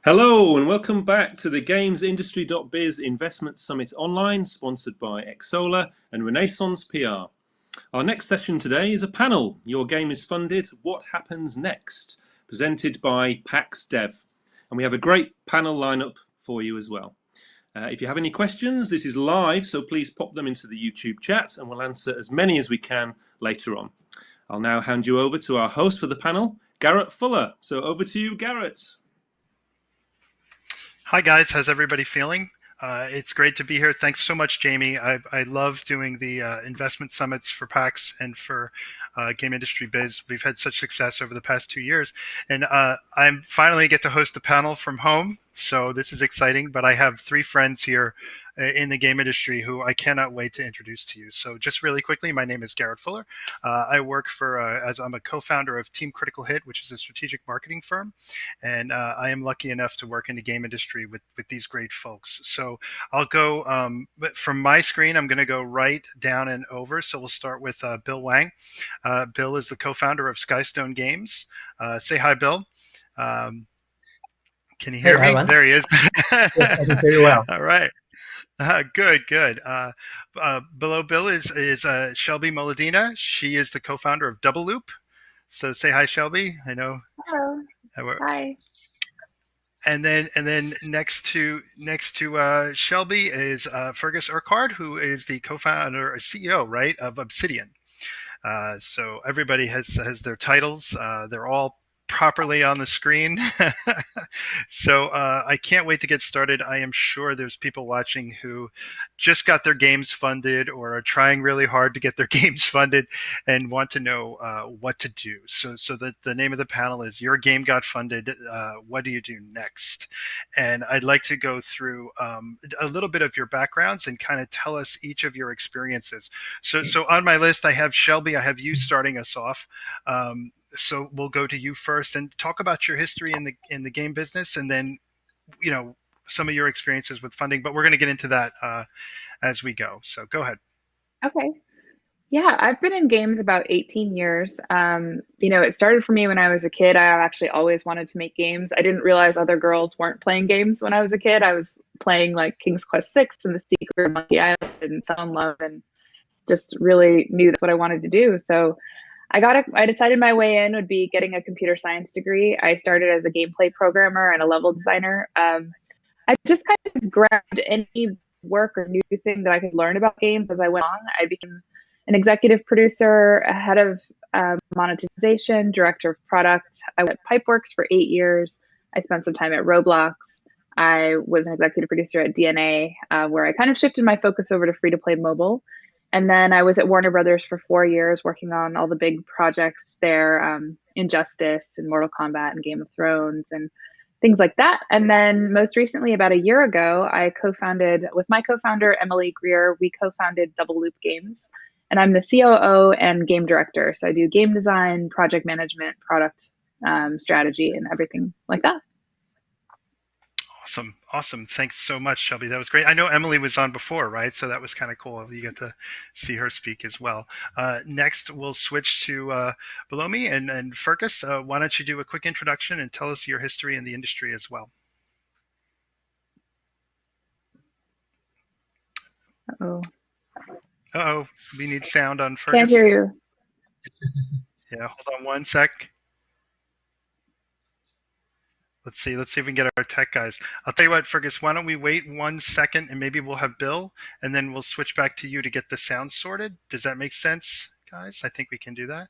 Hello and welcome back to the GamesIndustry.biz Investment Summit Online, sponsored by Xsola and Renaissance PR. Our next session today is a panel, Your Game is Funded, What Happens Next? Presented by PAX Dev. And we have a great panel lineup for you as well. If you have any questions, this is live, so please pop them into the YouTube chat and we'll answer as many as we can later on. I'll now hand you over to our host for the panel, Garrett Fuller. So over to you, Garrett. Hi guys, how's everybody feeling? It's great to be here. Thanks so much, Jamie. I love doing the investment summits for PAX and for Game Industry Biz. We've had such success over the past 2 years. And I'm finally get to host the panel from home. So this is exciting, but I have 3 friends here in the game industry who I cannot wait to introduce to you. So just really quickly, my name is Garrett Fuller. I work as I'm a co-founder of Team Critical Hit, which is a strategic marketing firm. And I am lucky enough to work in the game industry with these great folks. So I'll go from my screen, I'm going to go right down and over. So we'll start with Bill Wang. Bill is the co-founder of Skystone Games. Say hi, Bill. Can you hear me? Evan. There he is. Yes, I do very well. All right. Good. Below Bill is Shelby Moladina. She is the co-founder of Double Loop. So say hi, Shelby. I know. Hello. Hi. And then next to Shelby is Fergus Urquhart, who is the co-founder or CEO, right, of Obsidian. So everybody has their titles. They're all properly on the screen. So I can't wait to get started. I am sure there's people watching who just got their games funded or are trying really hard to get their games funded and want to know what to do. So the name of the panel is Your Game Got Funded. What do you do next? And I'd like to go through a little bit of your backgrounds and kind of tell us each of your experiences. So on my list, I have Shelby. I have you starting us off. So we'll go to you first and talk about your history in the game business, and then, some of your experiences with funding. But we're going to get into that as we go. So go ahead. Okay. Yeah, I've been in games about 18 years. It started for me when I was a kid. I actually always wanted to make games. I didn't realize other girls weren't playing games when I was a kid. I was playing like King's Quest 6 and The Secret of Monkey Island and fell in love and just really knew that's what I wanted to do. So I decided my way in would be getting a computer science degree. I started as a gameplay programmer and a level designer. I just kind of grabbed any work or new thing that I could learn about games as I went on. I became an executive producer, a head of monetization, director of product. I went at Pipeworks for 8 years. I spent some time at Roblox. I was an executive producer at DNA, where I kind of shifted my focus over to free-to-play mobile. And then I was at Warner Brothers for 4 years, working on all the big projects there, Injustice and Mortal Kombat and Game of Thrones and things like that. And then most recently, about a year ago, I co-founded with my co-founder, Emily Greer, we co-founded Double Loop Games. And I'm the COO and game director. So I do game design, project management, product strategy, and everything like that. Awesome. Thanks so much, Shelby. That was great. I know Emily was on before, right? So that was kind of cool. You get to see her speak as well. Next, we'll switch to below me and Fergus. Why don't you do a quick introduction and tell us your history in the industry as well? Uh-oh. We need sound on Fergus. Can't hear you. Yeah, hold on one sec. Let's see if we can get our tech guys. I'll tell you what, Fergus, why don't we wait 1 second and maybe we'll have Bill and then we'll switch back to you to get the sound sorted. Does that make sense, guys? I think we can do that.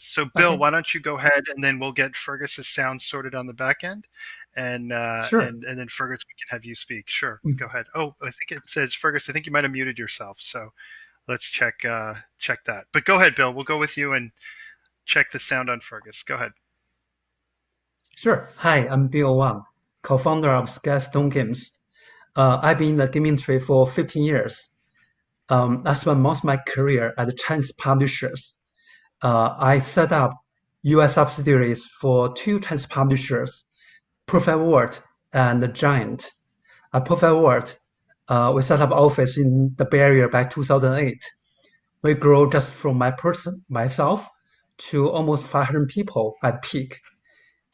So Bill, okay. Why don't you go ahead and then we'll get Fergus's sound sorted on the back end. And sure. and then Fergus, we can have you speak. Sure, Go ahead. Oh, I think it says, Fergus, I think you might have muted yourself. So let's check that. But go ahead, Bill. We'll go with you and check the sound on Fergus. Go ahead. Sure. Hi, I'm Bill Wang, co-founder of Skystone Games. I've been in the game industry for 15 years. I spent most of my career at Chinese publishers. I set up US subsidiaries for 2 Chinese publishers, Perfect World and Giant. At Perfect World, we set up office in the Bay Area by 2008. We grew just from myself to almost 500 people at peak.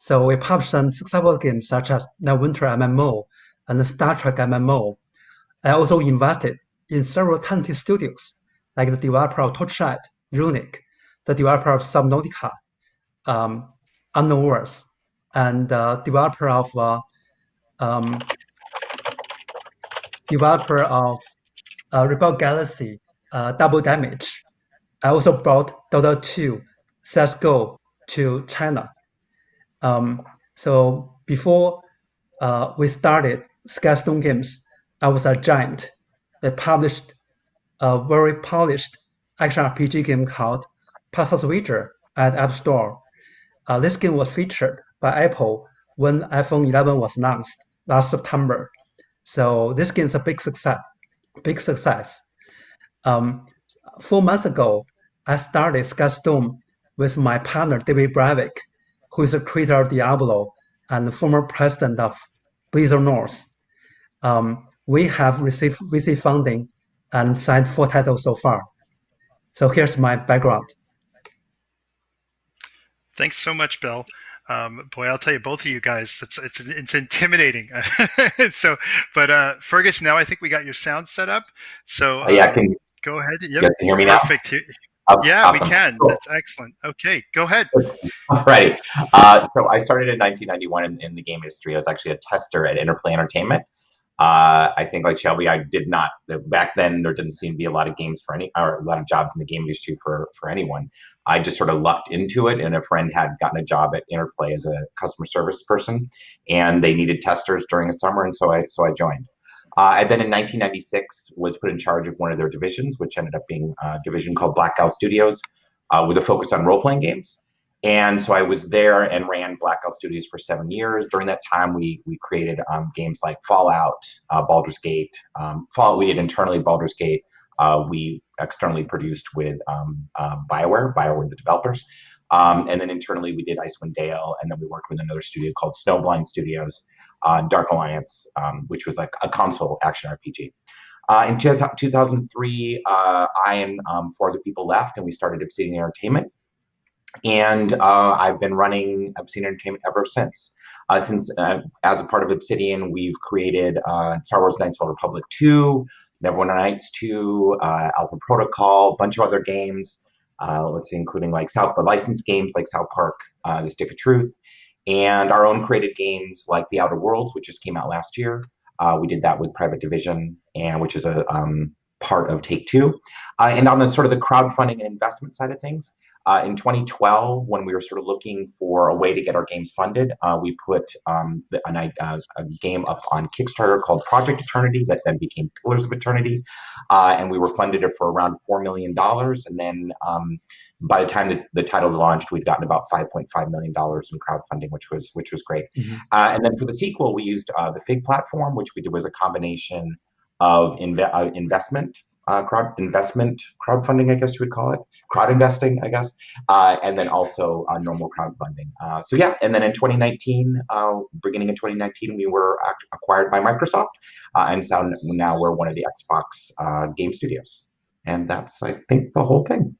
So we published some successful games such as the Winter MMO and the Star Trek MMO. I also invested in several talented studios, like the developer of Torchlight, Runic, the developer of Subnautica, Unknown Worlds, and developer of Rebel Galaxy, Double Damage. I also brought Dota 2 CSGO to China. So before we started Skystone Games, I was a giant. They published a very polished action RPG game called Puzzle Wager at App Store. This game was featured by Apple when iPhone 11 was announced last September. So this game is a big success. Big success. 4 months ago, I started Skystone with my partner David Bravik, who is the creator of Diablo and the former president of Blizzard North. We have received VC funding and signed 4 titles so far. So here's my background. Thanks so much, Bill. Boy, I'll tell you, both of you guys, it's intimidating. So, but Fergus, now I think we got your sound set up. So yeah, can go ahead. you can hear me Perfect. now? Yeah, Awesome. we can. Cool. That's excellent. Okay, go ahead. All right. So I started in 1991 in the game industry. I was actually a tester at Interplay Entertainment. I think like Shelby, I did not back then. There didn't seem to be a lot of games for or a lot of jobs in the game industry for anyone. I just sort of lucked into it, and a friend had gotten a job at Interplay as a customer service person, and they needed testers during the summer, and so I joined. And then in 1996 was put in charge of one of their divisions, which ended up being a division called Black Owl Studios, with a focus on role-playing games. And so I was there and ran Black Owl Studios for 7 years. During that time, we created games like Fallout, Baldur's Gate. Fallout we did internally, Baldur's Gate we externally produced with BioWare the developers. And then internally we did Icewind Dale, and then we worked with another studio called Snowblind Studios, Dark Alliance, which was like a console action RPG. In 2003, I and 4 other people left, and we started Obsidian Entertainment. And I've been running Obsidian Entertainment ever since. As a part of Obsidian, we've created Star Wars Knights of the Old Republic 2, Neverwinter Nights 2, Alpha Protocol, a bunch of other games, let's see, including like licensed games like South Park, The Stick of Truth, and our own created games like The Outer Worlds, which just came out last year. We did that with Private Division, and which is a part of Take-Two. And on the sort of the crowdfunding and investment side of things, in 2012, when we were sort of looking for a way to get our games funded, we put a game up on Kickstarter called Project Eternity that then became Pillars of Eternity, and we were funded it for around $4 million. And then by the time that the title launched, we'd gotten about $5.5 million in crowdfunding, which was great. Mm-hmm. And then for the sequel, we used the Fig platform, which we did was a combination of crowdfunding, I guess you would call it, crowd investing, I guess, and then also normal crowdfunding. So yeah, and then in 2019, beginning in 2019, we were acquired by Microsoft, and so now we're one of the Xbox game studios, and that's, I think, the whole thing.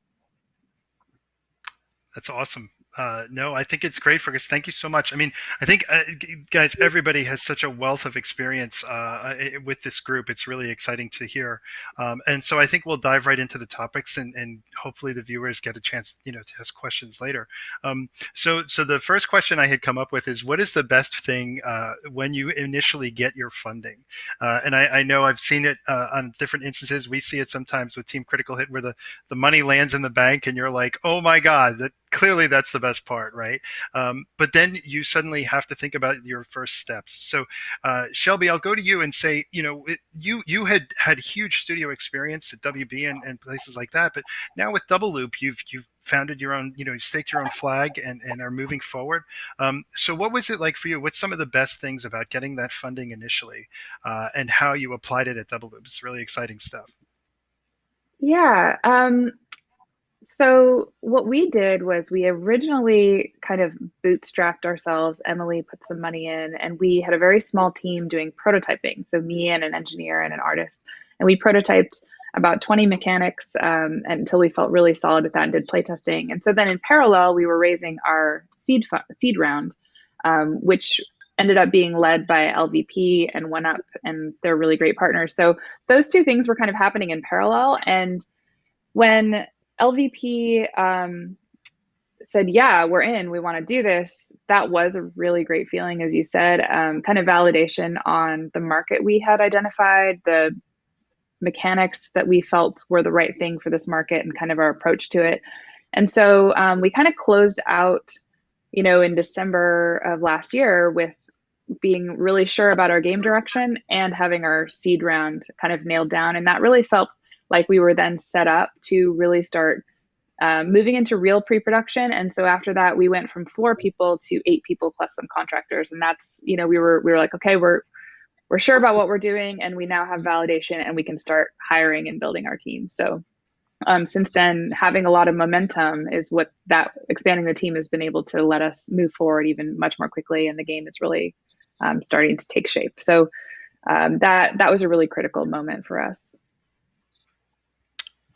That's awesome. No, I think it's great, Fergus. Thank you so much. I mean, I think, guys, everybody has such a wealth of experience with this group. It's really exciting to hear. And so I think we'll dive right into the topics, and hopefully the viewers get a chance, to ask questions later. So the first question I had come up with is, what is the best thing when you initially get your funding? And I know I've seen it on different instances. We see it sometimes with Team Critical Hit, where the money lands in the bank and you're like, oh my God, clearly that's the best part, right? But then you suddenly have to think about your first steps. So Shelby, I'll go to you and say, you had huge studio experience at WB and places like that, but now with Double Loop, you've founded your own, you staked your own flag and are moving forward. So what was it like for you? What's some of the best things about getting that funding initially, and how you applied it at Double Loop? It's really exciting stuff. Yeah. So what we did was we originally kind of bootstrapped ourselves. Emily put some money in, and we had a very small team doing prototyping. So me and an engineer and an artist, and we prototyped about 20 mechanics until we felt really solid with that and did playtesting. And so then in parallel, we were raising our seed round. which ended up being led by LVP and One Up, and they're really great partners. So those two things were kind of happening in parallel. And when LVP said, yeah, we're in, we want to do this, that was a really great feeling, as you said, kind of validation on the market we had identified, the mechanics that we felt were the right thing for this market, and kind of our approach to it. And so we kind of closed out, in December of last year with being really sure about our game direction and having our seed round kind of nailed down. And that really felt like we were then set up to really start moving into real pre-production. And so after that, we went from 4 people to 8 people plus some contractors. And that's, we were like, okay, we're sure about what we're doing, and we now have validation, and we can start hiring and building our team. So since then, having a lot of momentum is what that expanding the team has been able to let us move forward even much more quickly. And the game is really starting to take shape. So that was a really critical moment for us.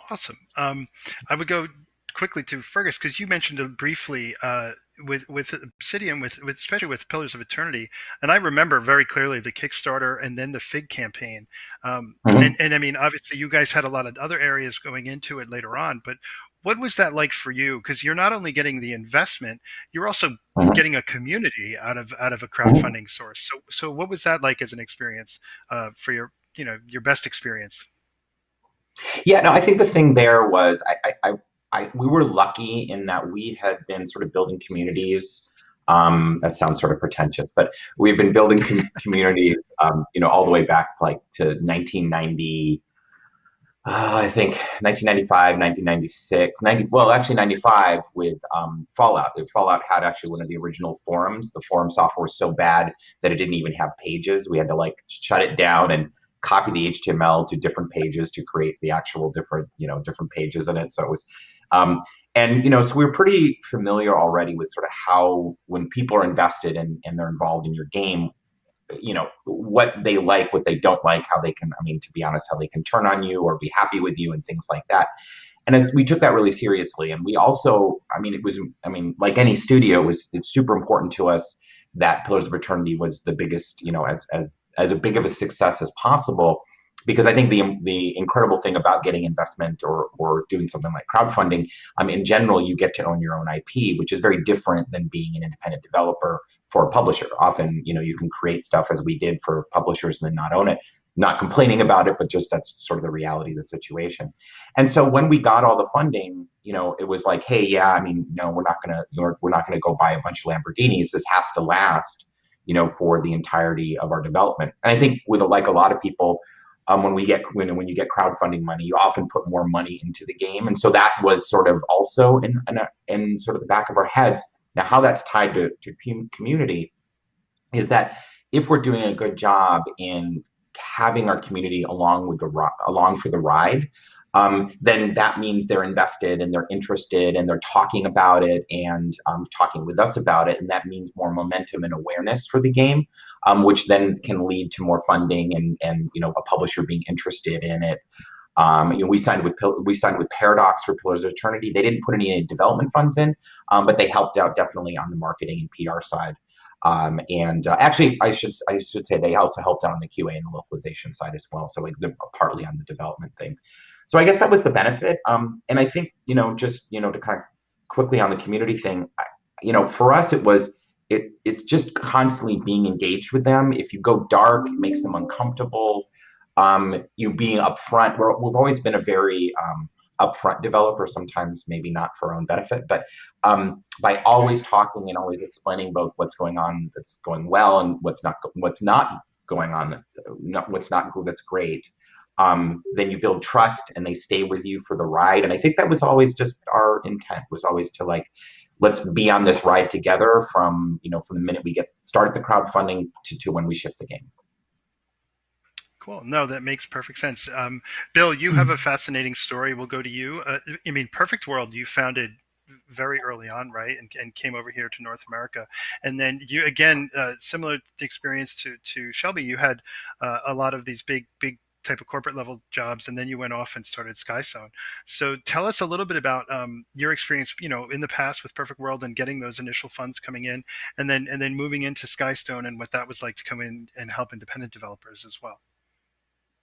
Awesome. I would go quickly to Fergus, because you mentioned it briefly with Obsidian, with especially with Pillars of Eternity, and I remember very clearly the Kickstarter and then the Fig campaign. And I mean, obviously, you guys had a lot of other areas going into it later on, but what was that like for you? Because you're not only getting the investment, you're also getting a community out of a crowdfunding source. So what was that like as an experience for your best experience? Yeah, no, I think the thing there was we were lucky in that we had been sort of building communities. That sounds sort of pretentious, but we've been building communities, all the way back like to 1990. I think 1995, 1996, actually 95 with Fallout. Fallout had actually one of the original forums. The forum software was so bad that it didn't even have pages. We had to like shut it down and copy the HTML to different pages to create the actual different pages in it. So it was, so we were pretty familiar already with sort of how, when people are invested and they're involved in your game, what they like, what they don't like, how they can, to be honest, how they can turn on you or be happy with you and things like that. And we took that really seriously. And we also, like any studio, it's super important to us that Pillars of Eternity was the biggest, as big of a success as possible, because I think the incredible thing about getting investment or doing something like crowdfunding, in general, you get to own your own IP, which is very different than being an independent developer for a publisher. Often, you can create stuff, as we did, for publishers and then not own it. Not complaining about it, but just that's sort of the reality of the situation. And so when we got all the funding, it was like, hey, yeah, no, we're not gonna go buy a bunch of Lamborghinis. This has to last, for the entirety of our development. And I think with like a lot of people, when you get crowdfunding money, you often put more money into the game, and so that was sort of also in sort of the back of our heads. Now, how that's tied to community is that if we're doing a good job in having our community along for the ride, then that means they're invested and they're interested and they're talking about it and talking with us about it, and that means more momentum and awareness for the game, which then can lead to more funding and a publisher being interested in it. We signed with Paradox for Pillars of Eternity. They didn't put any development funds in, but they helped out definitely on the marketing and PR side. Actually, I should say they also helped out on the QA and the localization side as well. So like they're partly on the development thing. So I guess that was the benefit. And I think just to kind of quickly on the community thing, for us it's just constantly being engaged with them. If you go dark, it makes them uncomfortable. You being upfront. We've always been a very upfront developer, sometimes maybe not for our own benefit, but by always talking and always explaining both what's going on that's going well and what's not going on that's great, then you build trust and they stay with you for the ride. And I think that was always just our intent, was always to like, let's be on this ride together from the minute we start the crowdfunding to when we ship the game. Cool. No, that makes perfect sense. Bill, you have a fascinating story. We'll go to you. Perfect World, you founded very early on, right? And came over here to North America. And then you, again, similar experience to Shelby, you had a lot of these big type of corporate level jobs, and then you went off and started Skystone. So tell us a little bit about your experience, in the past with Perfect World and getting those initial funds coming in, and then moving into Skystone and what that was like to come in and help independent developers as well.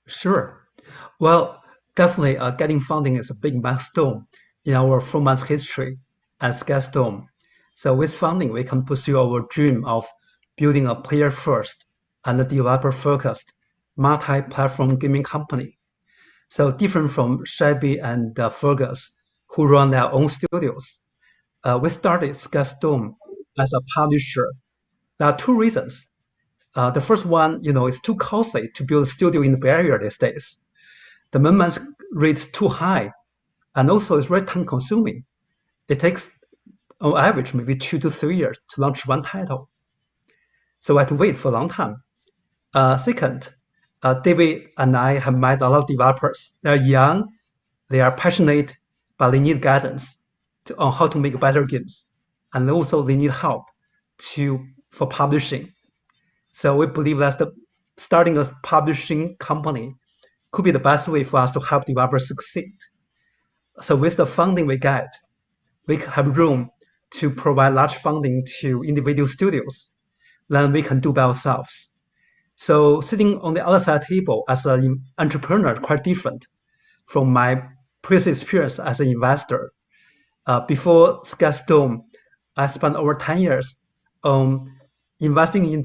Sure. Well, definitely getting funding is a big milestone in our 4 months history at Skystone. So with funding, we can pursue our dream of building a player-first and a developer-focused multi-platform gaming company. So different from Shelby and Fergus, who run their own studios, we started Skystone as a publisher. There are two reasons. The first one, it's too costly to build a studio in the Bay Area these days. The maintenance rate is too high, and also it's very time consuming. It takes, on average, maybe 2 to 3 years to launch one title. So I had to wait for a long time. Second, David and I have met a lot of developers. They're young, they are passionate, but they need guidance on how to make better games. And also they need help for publishing. So we believe that starting a publishing company could be the best way for us to help developers succeed. So with the funding we get, we have room to provide large funding to individual studios. Then we can do by ourselves. So sitting on the other side of the table as an entrepreneur, quite different from my previous experience as an investor. Before Skystone, I spent over 10 years investing in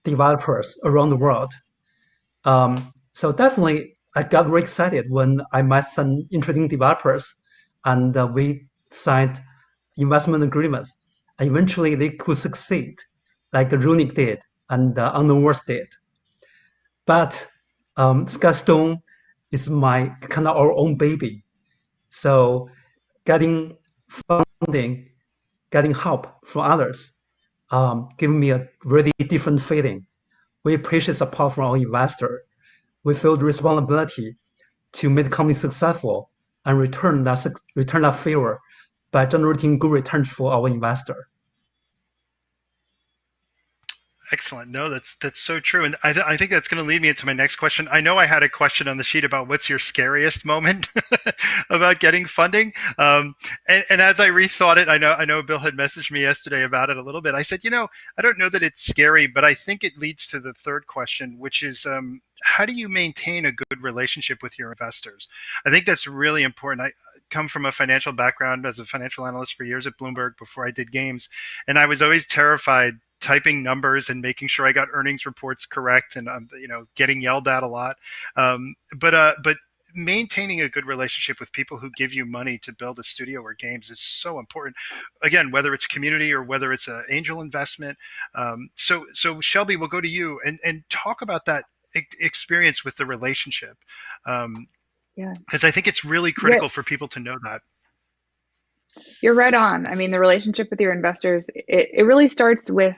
developers around the world. So definitely, I got very excited when I met some interesting developers, and we signed investment agreements. And eventually, they could succeed, like Runic did and Unknown Wars did. But Skystone is my kind of our own baby. So getting funding, getting help from others, give me a really different feeling. We appreciate support from our investor. We feel the responsibility to make the company successful and return that favor by generating good returns for our investor. Excellent. No, that's so true, and I think that's going to lead me into my next question. I know I had a question on the sheet about what's your scariest moment about getting funding, and as I rethought it, I know Bill had messaged me yesterday about it a little bit. I said, I don't know that it's scary, but I think it leads to the third question, which is how do you maintain a good relationship with your investors? I think that's really important. I come from a financial background as a financial analyst for years at Bloomberg before I did games, and I was always terrified typing numbers and making sure I got earnings reports correct, and getting yelled at a lot. But maintaining a good relationship with people who give you money to build a studio or games is so important. Again, whether it's community or whether it's an angel investment. So Shelby, we'll go to you and talk about that experience with the relationship. Because I think it's really critical for people to know that. You're right on. I mean, the relationship with your investors, it really starts with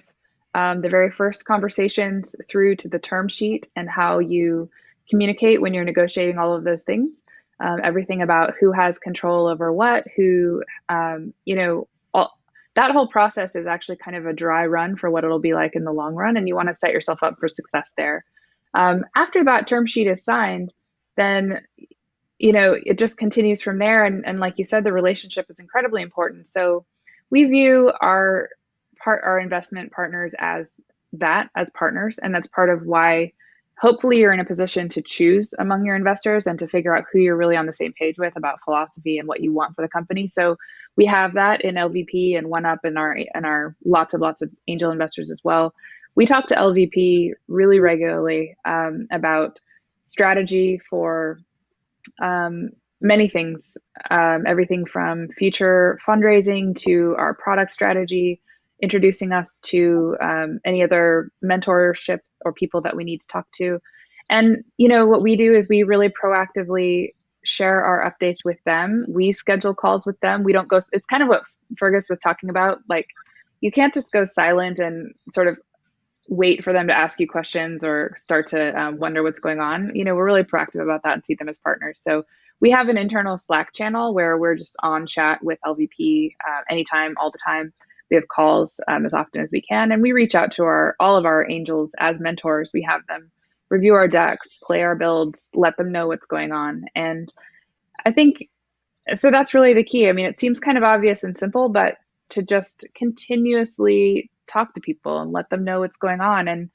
the very first conversations through to the term sheet and how you communicate when you're negotiating all of those things. Everything about who has control over what, that whole process is actually kind of a dry run for what it'll be like in the long run, and you want to set yourself up for success there. After that term sheet is signed, then it just continues from there. And like you said, the relationship is incredibly important. So we view our investment partners as partners. And that's part of why hopefully you're in a position to choose among your investors and to figure out who you're really on the same page with about philosophy and what you want for the company. So we have that in LVP and 1UP and our lots of angel investors as well. We talk to LVP really regularly about strategy for many things, everything from future fundraising to our product strategy, introducing us to any other mentorship or people that we need to talk to. And, what we do is we really proactively share our updates with them. We schedule calls with them. We don't go, it's kind of what Fergus was talking about. Like, you can't just go silent and sort of wait for them to ask you questions or start to wonder what's going on. We're really proactive about that and see them as partners. So we have an internal Slack channel where we're just on chat with LVP anytime, all the time. We have calls as often as we can, and we reach out to all of our angels as mentors. We have them review our decks, play our builds, let them know what's going on. And I think so that's really the key. I mean, it seems kind of obvious and simple, but to just continuously talk to people and let them know what's going on. And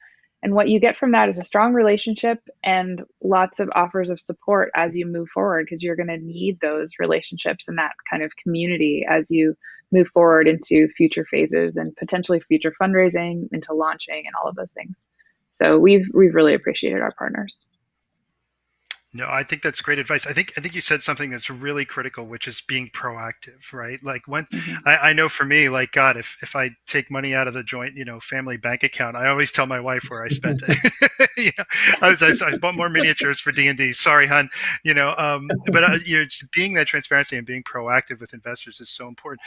what you get from that is a strong relationship and lots of offers of support as you move forward, because you're going to need those relationships and that kind of community as you move forward into future phases and potentially future fundraising, into launching and all of those things. So we've really appreciated our partners. No, I think that's great advice. I think you said something that's really critical, which is being proactive, right? Like when I know for me, like God, if I take money out of the joint, family bank account, I always tell my wife where I spent it. I bought more miniatures for D&D. Sorry, hon. But being that transparency and being proactive with investors is so important.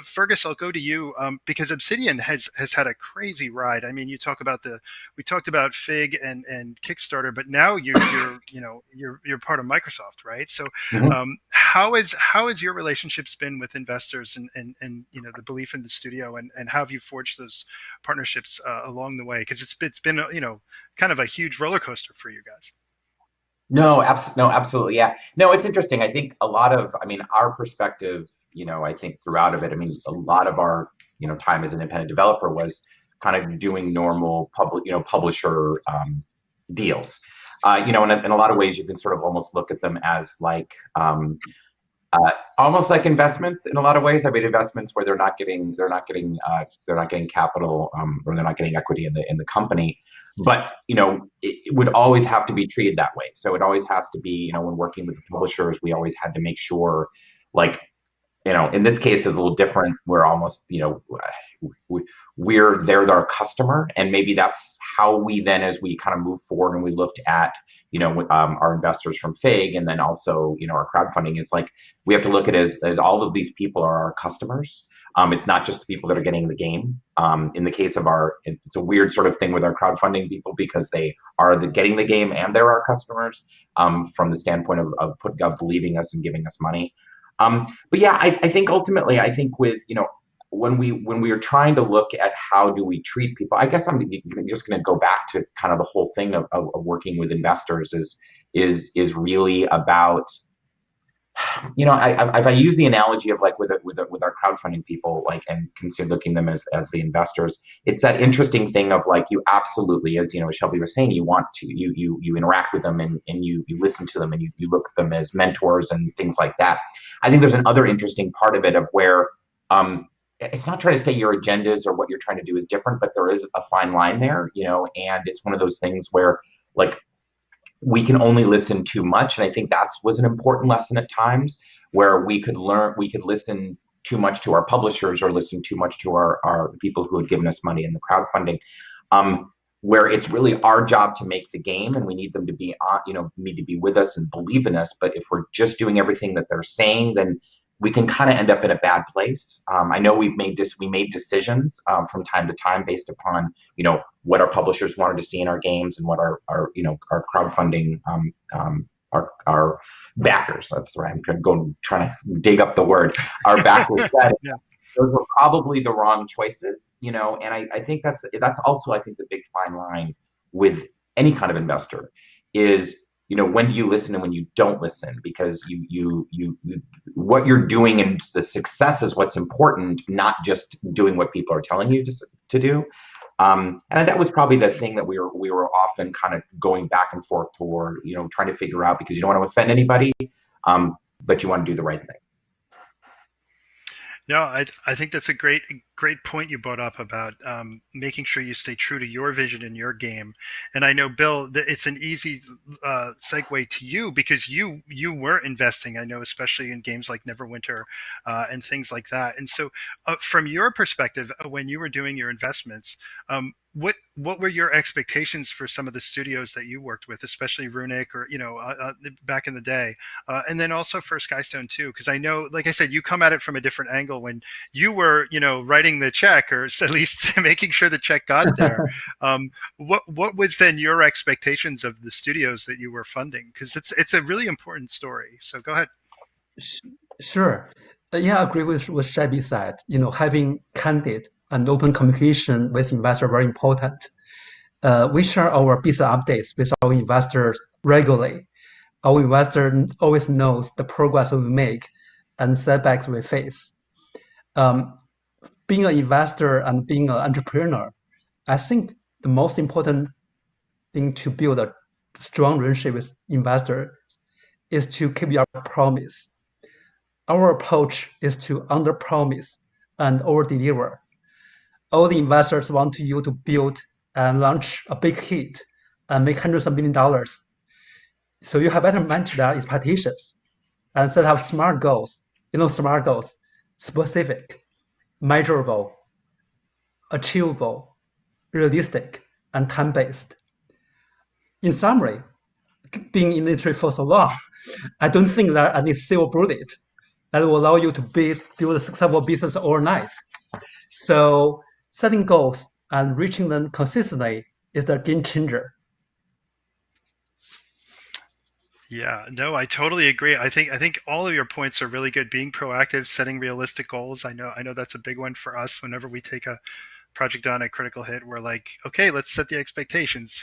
Fergus, I'll go to you because Obsidian has had a crazy ride. I mean, we talked about Fig and Kickstarter, but now you're part of Microsoft, right? So how has your relationships been with investors and the belief in the studio, and how have you forged those partnerships along the way? Because it's been kind of a huge roller coaster for you guys. No, absolutely. Yeah. No, it's interesting. I think our perspective, I think throughout of it, a lot of our, time as an independent developer was kind of doing normal publisher deals. In a lot of ways, you can sort of almost look at them as like almost like investments in a lot of ways. Investments where they're not getting capital or they're not getting equity in the company. But it would always have to be treated that way. So it always has to be, when working with the publishers, we always had to make sure, like, in this case, it's a little different. We're almost, they're our customer, and maybe that's how we then, as we kind of move forward and we looked at, our investors from Fig, and then also, our crowdfunding is like, we have to look at it as all of these people are our customers. It's not just the people that are getting the game. In the case of it's a weird sort of thing with our crowdfunding people, because they are getting the game and they're our customers from the standpoint of believing us and giving us money. But yeah, I think ultimately, with, when we are trying to look at how do we treat people, I guess I'm just going to go back to kind of the whole thing of working with investors is really about, I use the analogy of like with our crowdfunding people, like, and consider looking them as the investors. It's that interesting thing of like, you absolutely, as Shelby was saying, you interact with them and you listen to them and you look at them as mentors and things like that. I think there's another interesting part of it of where it's not trying to say your agendas or what you're trying to do is different, but there is a fine line there, and it's one of those things where, like, we can only listen too much. And I think that was an important lesson at times, where we could listen too much to our publishers or listen too much to the people who had given us money in the crowdfunding, where it's really our job to make the game, and we need them to be, need to be with us and believe in us. But if we're just doing everything that they're saying, then we can kind of end up in a bad place. I know we made decisions from time to time based upon, what our publishers wanted to see in our games and what our crowdfunding, our backers, that's right, I'm going to go trying to dig up the word, our backers said. Yeah. Those were probably the wrong choices, and I think that's also, I think, the big fine line with any kind of investor is, when do you listen and when you don't listen, because you what you're doing and the success is what's important, not just doing what people are telling you to do. And that was probably the thing that we were often kind of going back and forth toward, trying to figure out, because you don't want to offend anybody, but you want to do the right thing. No, I think that's a great point you brought up about making sure you stay true to your vision in your game. And I know, Bill, that it's an easy segue to you, because you were investing, I know, especially in games like Neverwinter and things like that. And so from your perspective, when you were doing your investments, what were your expectations for some of the studios that you worked with, especially Runic or back in the day, and then also for Skystone too? Because I know, like I said, you come at it from a different angle when you were writing the check, or at least making sure the check got there. What was then your expectations of the studios that you were funding? Because it's a really important story. So go ahead. Sure. Yeah, I agree with what Shelby said. Having candid and open communication with investors very important. We share our business updates with our investors regularly. Our investor always knows the progress we make and setbacks we face. Being an investor and being an entrepreneur, I think the most important thing to build a strong relationship with investors is to keep your promise. Our approach is to under-promise and over-deliver. All the investors want you to build and launch a big hit and make hundreds of million dollars. So you have better manage their expectations and set up smart goals. Smart goals, specific, measurable, achievable, realistic, and time-based. In summary, being in the industry for so long, I don't think there are any silver bullet that will allow you to build a successful business overnight. So setting goals and reaching them consistently is the game changer. Yeah, no, I totally agree. I think all of your points are really good. Being proactive, setting realistic goals. I know that's a big one for us. Whenever we take a project on a critical hit, we're like, okay, let's set the expectations.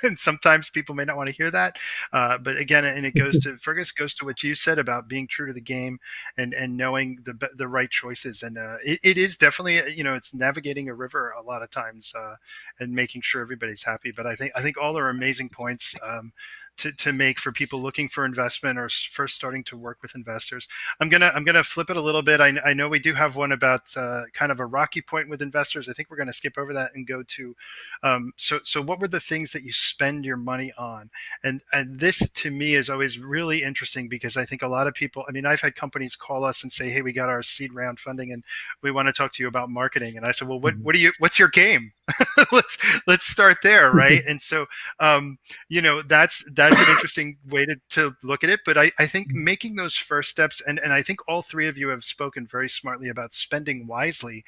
And sometimes people may not want to hear that, but again, and it goes to Fergus, goes to what you said about being true to the game and knowing the right choices. And it is definitely it's navigating a river a lot of times and making sure everybody's happy. But I think all are amazing points. To make for people looking for investment or first starting to work with investors. I'm gonna flip it a little bit. I know we do have one about kind of a rocky point with investors. I think we're gonna skip over that and go to so what were the things that you spend your money on? And this to me is always really interesting because I think a lot of people. I mean, I've had companies call us and say, "Hey, we got our seed round funding and we want to talk to you about marketing." And I said, "Well, what's your game? let's start there, right?" And so that's an interesting way to look at it. But I think making those first steps, and I think all three of you have spoken very smartly about spending wisely.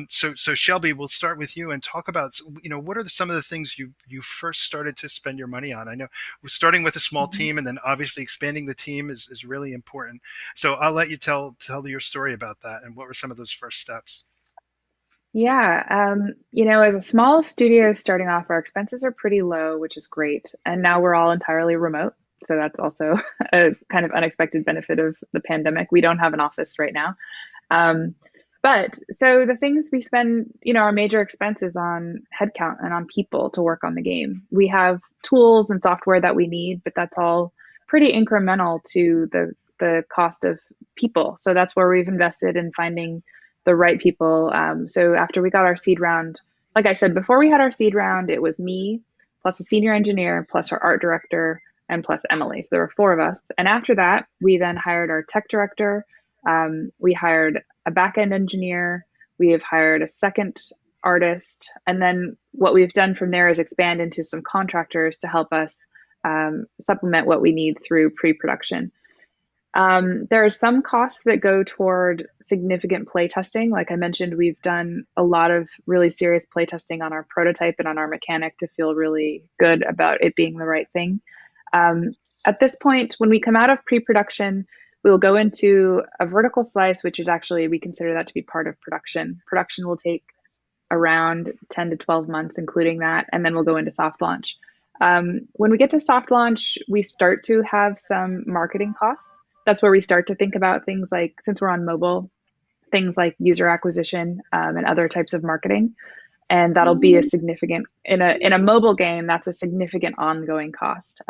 So Shelby, we'll start with you and talk about, what are some of the things you first started to spend your money on? I know we're starting with a small team, and then obviously expanding the team is really important. So I'll let you tell your story about that and what were some of those first steps. Yeah, as a small studio starting off, our expenses are pretty low, which is great. And now we're all entirely remote. So that's also a kind of unexpected benefit of the pandemic. We don't have an office right now. But so the things we spend, our major expenses on headcount and on people to work on the game. We have tools and software that we need, but that's all pretty incremental to the cost of people. So that's where we've invested in finding the right people. So after we got our seed round, like I said, before we had our seed round, it was me plus a senior engineer plus our art director and plus Emily. So there were four of us. And after that, we then hired our tech director. We hired a back-end engineer. We have hired a second artist. And then what we've done from there is expand into some contractors to help us supplement what we need through pre-production. There are some costs that go toward significant play testing. Like I mentioned, we've done a lot of really serious play testing on our prototype and on our mechanic to feel really good about it being the right thing. At this point, when we come out of pre-production, we will go into a vertical slice, which is actually, we consider that to be part of production. Production will take around 10 to 12 months, including that, and then we'll go into soft launch. When we get to soft launch, we start to have some marketing costs. That's where we start to think about things like, since we're on mobile, things like user acquisition and other types of marketing. And that'll be a significant, in a mobile game, that's a significant ongoing cost.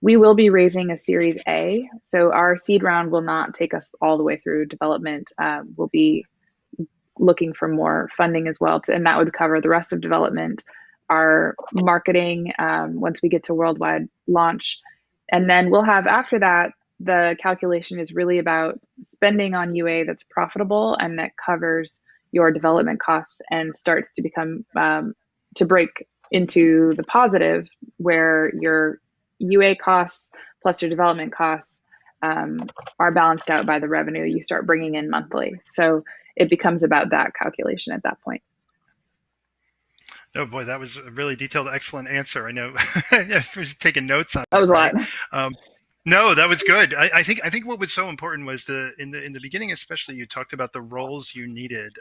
We will be raising a Series A. So our seed round will not take us all the way through development. We'll be looking for more funding as well. And that would cover the rest of development, our marketing, once we get to worldwide launch. And then we'll have, after that, the calculation is really about spending on UA that's profitable and that covers your development costs and starts to become, to break into the positive where your UA costs plus your development costs are balanced out by the revenue you start bringing in monthly. So it becomes about that calculation at that point. Oh boy, that was a really detailed, excellent answer. I know I was taking notes on that was right? a lot. No, that was good. I think what was so important was in the beginning, especially, you talked about the roles you needed,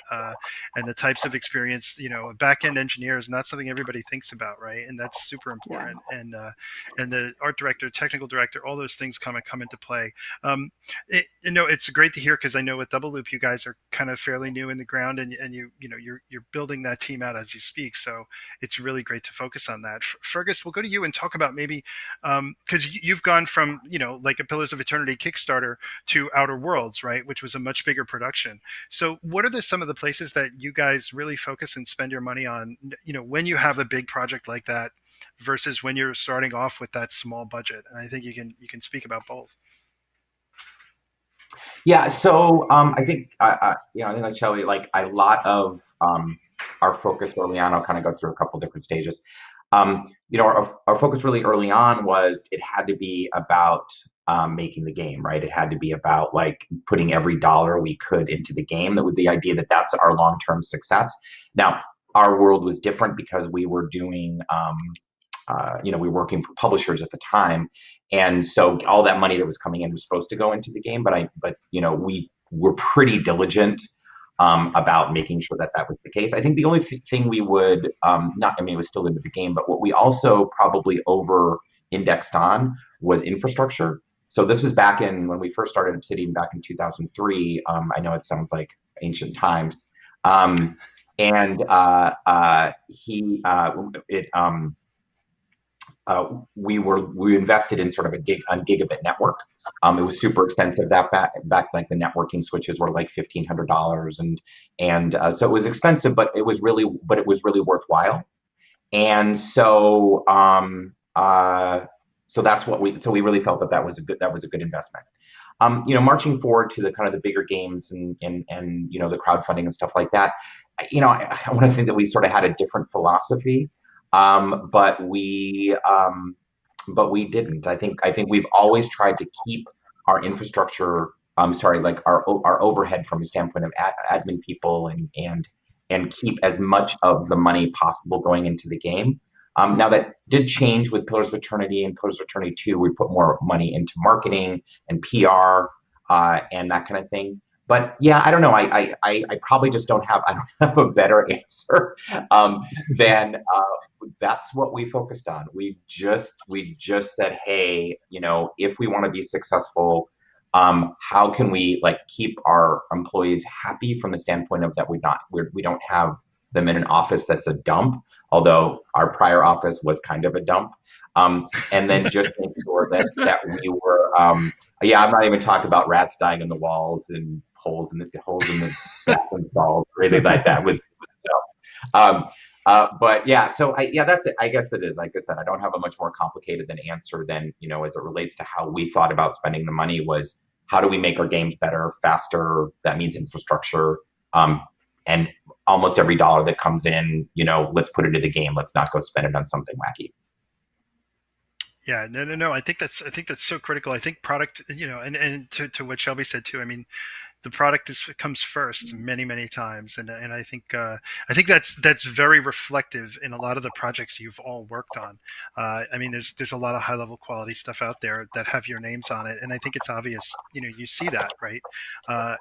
and the types of experience. A back end engineer is not something everybody thinks about, right? And that's super Yeah. important. And the art director, technical director, all those things come into play. It's great to hear, because I know with Double Loop, you guys are kind of fairly new in the ground, and you're building that team out as you speak. So it's really great to focus on that. Fergus, we'll go to you and talk about maybe, because you've gone from like a Pillars of Eternity Kickstarter to Outer Worlds, right, which was a much bigger production. So what are some of the places that you guys really focus and spend your money on, when you have a big project like that versus when you're starting off with that small budget? And I think you can speak about both. Yeah, so I think I think like Shelby, like a lot of our focus early on, I'll kind of go through a couple different stages. Our focus really early on was it had to be about making the game, right? It had to be about like putting every dollar we could into the game. That was the idea that that's our long-term success. Now, our world was different because we were doing, we were working for publishers at the time, and so all that money that was coming in was supposed to go into the game. But we were pretty diligent about making sure that that was the case. I think the only thing we would not, I mean, it was still into the game, but what we also probably over indexed on was infrastructure. So this was back in when we first started Obsidian back in 2003. I know it sounds like ancient times. And he it we invested in sort of a gigabit network. It was super expensive back like the networking switches were like $1,500, and so it was expensive, but it was really worthwhile. And so that's what we really felt that was a good investment. Marching forward to the kind of the bigger games and the crowdfunding and stuff like that. I want to think that we sort of had a different philosophy. But we didn't. I think we've always tried to keep our infrastructure. Like our overhead from a standpoint of admin people and keep as much of the money possible going into the game. Now that did change with Pillars of Eternity and Pillars of Eternity 2. We put more money into marketing and PR and that kind of thing. But yeah, I don't know. I probably just don't have a better answer than that's what we focused on. We just said, hey, if we want to be successful, how can we like keep our employees happy from the standpoint of that we don't have them in an office that's a dump, although our prior office was kind of a dump. And then just make sure that we were, I'm not even talking about rats dying in the walls and holes in the bathroom stalls or anything like that. Was but yeah, so that's it. I guess it is. Like I said, I don't have a much more complicated answer than as it relates to how we thought about spending the money. Was how do we make our games better, faster? That means infrastructure. And almost every dollar that comes in, let's put it into the game. Let's not go spend it on something wacky. Yeah, no. I think that's so critical. I think product, and to what Shelby said too. I mean, the product comes first many times, and I think that's very reflective in a lot of the projects you've all worked on. I mean, there's a lot of high level quality stuff out there that have your names on it, and I think it's obvious. You see that right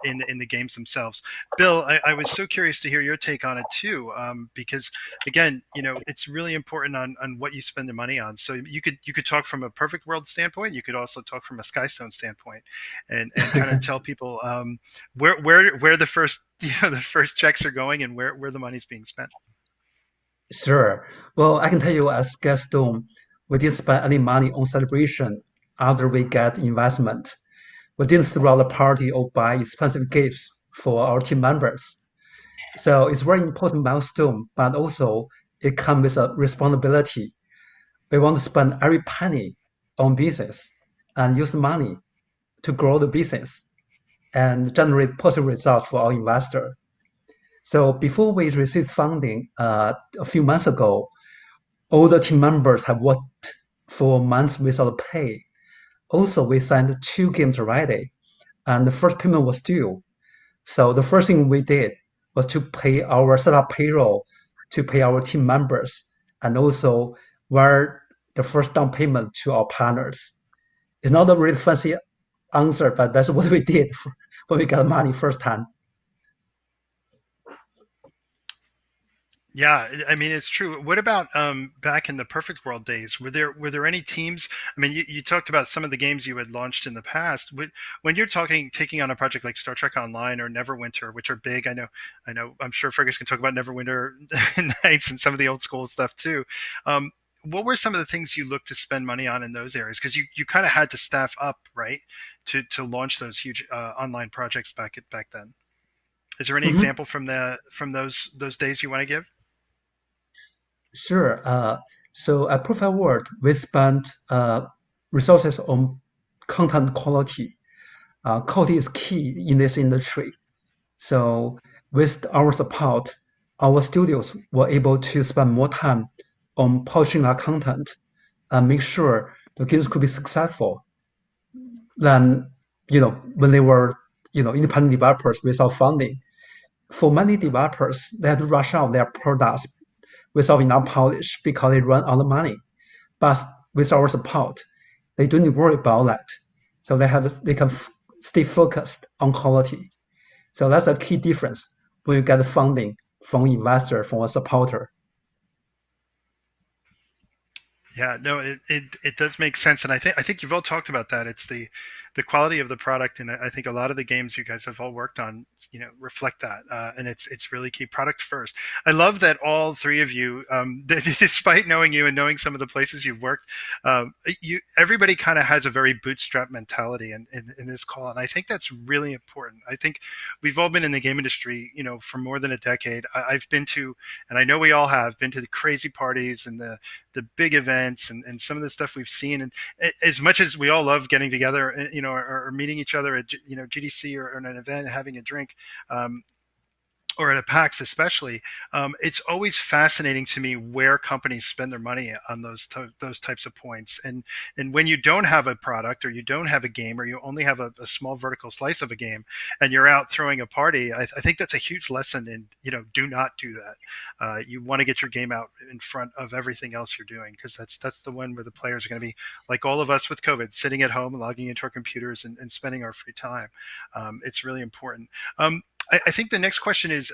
in the games themselves. Bill, I was so curious to hear your take on it too, because again, it's really important on what you spend the money on. So you could talk from a perfect world standpoint. You could also talk from a Skystone standpoint, and kind of tell people where the first checks are going and where the money's being spent. Sure. Well, I can tell you as Gaston, we didn't spend any money on celebration after we get investment. We didn't throw a party or buy expensive gifts for our team members. So it's a very important milestone, but also it comes with a responsibility. We want to spend every penny on business and use money to grow the business and generate positive results for our investor. So before we received funding a few months ago, all the team members have worked for months without pay. Also, we signed 2 games already, and the first payment was due. So the first thing we did was to pay our setup payroll, to pay our team members, and also wire the first down payment to our partners. It's not a really fancy answer, but that's what we did when we got money first time. Yeah, I mean it's true. What about back in the Perfect World days? Were there any teams? I mean, you talked about some of the games you had launched in the past. When you're taking on a project like Star Trek Online or Neverwinter, which are big, I know. I'm sure Fergus can talk about Neverwinter Nights and some of the old school stuff too. What were some of the things you looked to spend money on in those areas? Because you kind of had to staff up, right, to launch those huge online projects back then. Is there any example from those days you want to give? Sure. So at Perfect World, we spent resources on content quality. Quality is key in this industry. So with our support, our studios were able to spend more time on polishing our content and make sure the games could be successful than when they were independent developers without funding. For many developers, they had to rush out their products without enough polish because they run out of money. But with our support, they don't need to worry about that. So they can stay focused on quality. So that's a key difference when you get funding from investor, from a supporter. Yeah, no, it does make sense, and I think you've all talked about that. It's the quality of the product, and I think a lot of the games you guys have all worked on, reflect that, and it's really key. Product first. I love that all three of you, despite knowing you and knowing some of the places you've worked, everybody kind of has a very bootstrap mentality in this call, and I think that's really important. I think we've all been in the game industry, for more than a decade. I've been to, and I know we all have been to the crazy parties and the big events and some of the stuff we've seen. And as much as we all love getting together, or meeting each other at, GDC or an event, having a drink, or at a PAX especially, it's always fascinating to me where companies spend their money on those types of points. And when you don't have a product, or you don't have a game, or you only have a small vertical slice of a game, and you're out throwing a party, I think that's a huge lesson in, do not do that. You want to get your game out in front of everything else you're doing, because that's the one where the players are going to be, like all of us with COVID, sitting at home, logging into our computers and spending our free time. It's really important. I think the next question is,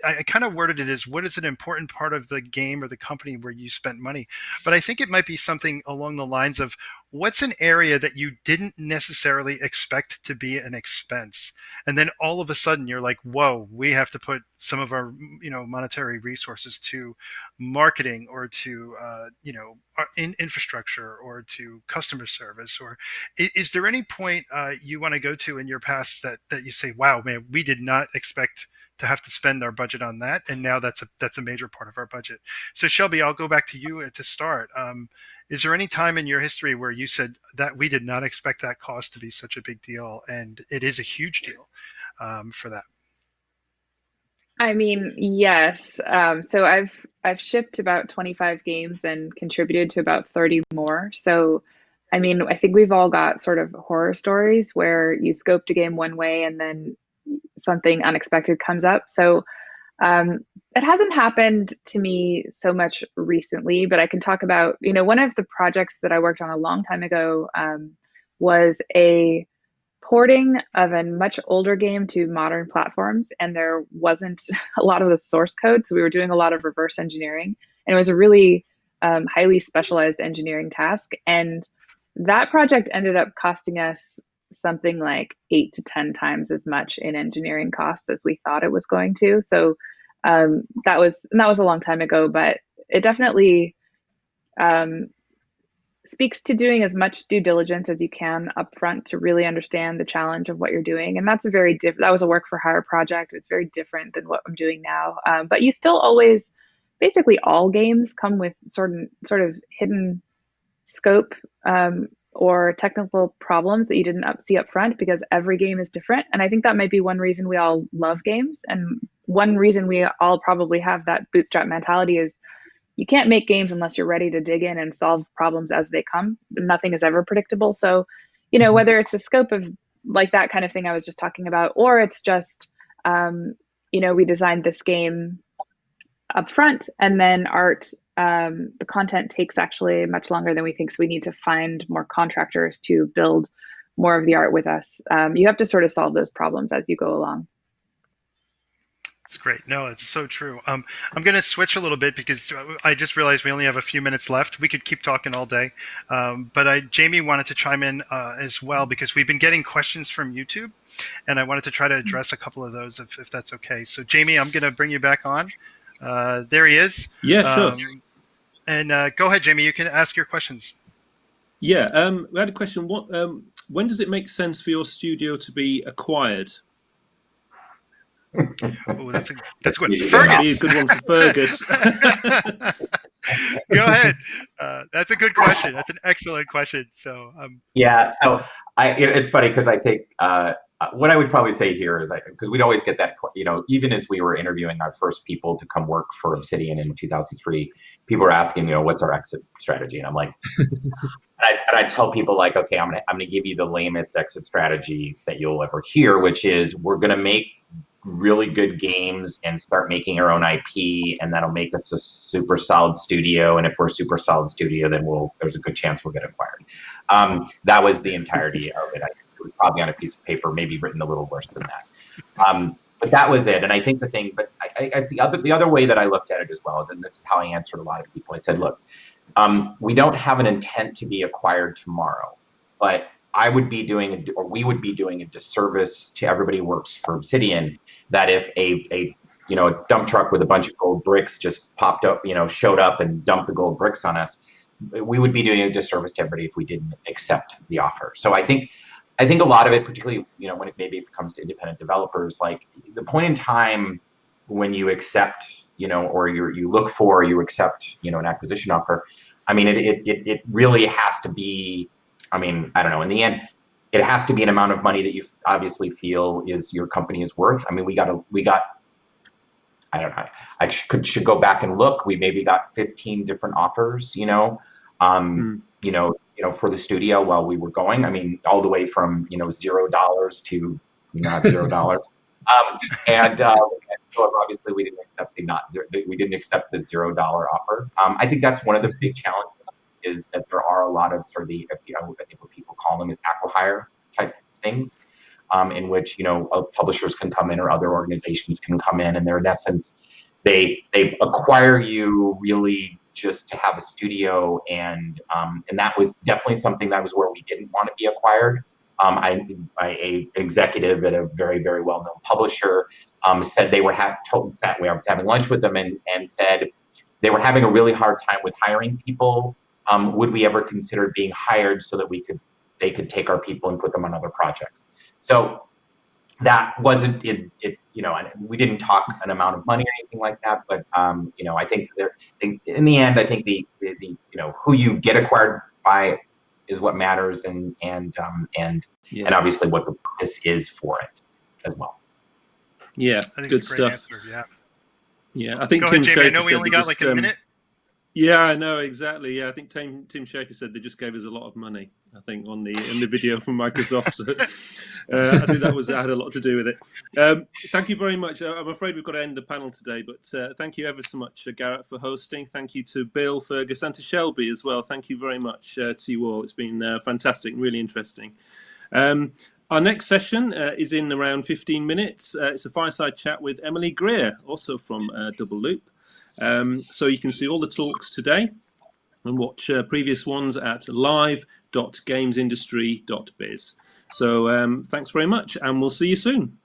I kind of worded it as, what is an important part of the game or the company where you spent money? But I think it might be something along the lines of, what's an area that you didn't necessarily expect to be an expense, and then all of a sudden you're like, whoa, we have to put some of our monetary resources to marketing, or to our infrastructure, or to customer service? Or is there any point you want to go to in your past that you say, wow, man, we did not expect to have to spend our budget on that, and now that's a major part of our budget? So Shelby, I'll go back to you to start. Is there any time in your history where you said that we did not expect that cost to be such a big deal, and it is a huge deal for that? I mean, yes. So I've shipped about 25 games and contributed to about 30 more. So, I mean, I think we've all got sort of horror stories where you scoped a game one way and then something unexpected comes up. So, it hasn't happened to me so much recently, but I can talk about, one of the projects that I worked on a long time ago, was a porting of a much older game to modern platforms, and there wasn't a lot of the source code, so we were doing a lot of reverse engineering, and it was a really highly specialized engineering task. And that project ended up costing us something like 8 to 10 times as much in engineering costs as we thought it was going to. So that was a long time ago, but it definitely speaks to doing as much due diligence as you can upfront to really understand the challenge of what you're doing. And that's a very different, that was a work for hire project. It's very different than what I'm doing now. But you still always, basically all games come with sort of hidden scope or technical problems that you didn't see up front, because every game is different. And I think that might be one reason we all love games. And one reason we all probably have that bootstrap mentality is, you can't make games unless you're ready to dig in and solve problems as they come. Nothing is ever predictable. So, whether it's the scope of like that kind of thing I was just talking about, or it's just, we designed this game up front and then art the content takes actually much longer than we think. So we need to find more contractors to build more of the art with us. You have to sort of solve those problems as you go along. It's great. No, it's so true. I'm going to switch a little bit because I just realized we only have a few minutes left. We could keep talking all day. But Jamie wanted to chime in as well because we've been getting questions from YouTube, and I wanted to try to address a couple of those if that's okay. So Jamie, I'm going to bring you back on. There he is. Yeah, sure. And go ahead, Jamie. You can ask your questions. Yeah, we had a question. When does it make sense for your studio to be acquired? Oh, that's good. Easy. Fergus. That'd be a good one for Fergus. Go ahead. That's a good question. That's an excellent question. So yeah, so it's funny because I think what I would probably say here is because we'd always get that, even as we were interviewing our first people to come work for Obsidian in 2003, people were asking, what's our exit strategy? And I'm like, and I tell people like, okay, I'm gonna give you the lamest exit strategy that you'll ever hear, which is we're gonna make really good games and start making our own IP, and that'll make us a super solid studio. And if we're a super solid studio, then there's a good chance we'll get acquired. That was the entirety of it. It was probably on a piece of paper, maybe written a little worse than that. But that was it. And I think I guess the other way that I looked at it as well is, and this is how I answered a lot of people. I said, look, we don't have an intent to be acquired tomorrow, but we would be doing a disservice to everybody who works for Obsidian that if a dump truck with a bunch of gold bricks just popped up, showed up and dumped the gold bricks on us, we would be doing a disservice to everybody if we didn't accept the offer. So I think a lot of it, particularly when it comes to independent developers, like the point in time when you accept, or you look for, or you accept, an acquisition offer. I mean, it really has to be. I mean, I don't know. In the end, it has to be an amount of money that you obviously feel is your company is worth. I mean, we got. I don't know. I should go back and look. We maybe got 15 different offers. For the studio while we were going. I mean, all the way from $0 to not $0. And so obviously we didn't accept the $0 offer. I think that's one of the big challenges. Is that there are a lot of sort of I think what people call them is acqui-hire type things, in which publishers can come in or other organizations can come in, and they're in essence they acquire you really just to have a studio, and that was definitely something that was where we didn't want to be acquired. A executive at a very, very well-known publisher said they were we were having lunch with them and said they were having a really hard time with hiring people. Would we ever consider being hired so that they could take our people and put them on other projects? So that wasn't it. And we didn't talk an amount of money or anything like that. But I think in the end, I think the who you get acquired by is what matters, and obviously what the purpose is for it as well. Yeah, I think good it's a great stuff. answer, Yeah, I think Go Tim ahead, Jamie. Schafer I know we said only they got just, like a minute. Yeah, I know exactly. Yeah, I think Tim Schafer said they just gave us a lot of money. I think in the video from Microsoft. So, I think that had a lot to do with it. Thank you very much. I'm afraid we've got to end the panel today, but thank you ever so much, Garrett, for hosting. Thank you to Bill, Fergus, and to Shelby as well. Thank you very much to you all. It's been fantastic, really interesting. Our next session is in around 15 minutes. It's a fireside chat with Emily Greer, also from Double Loop. So you can see all the talks today and watch previous ones at live.gamesindustry.biz. So thanks very much, and we'll see you soon.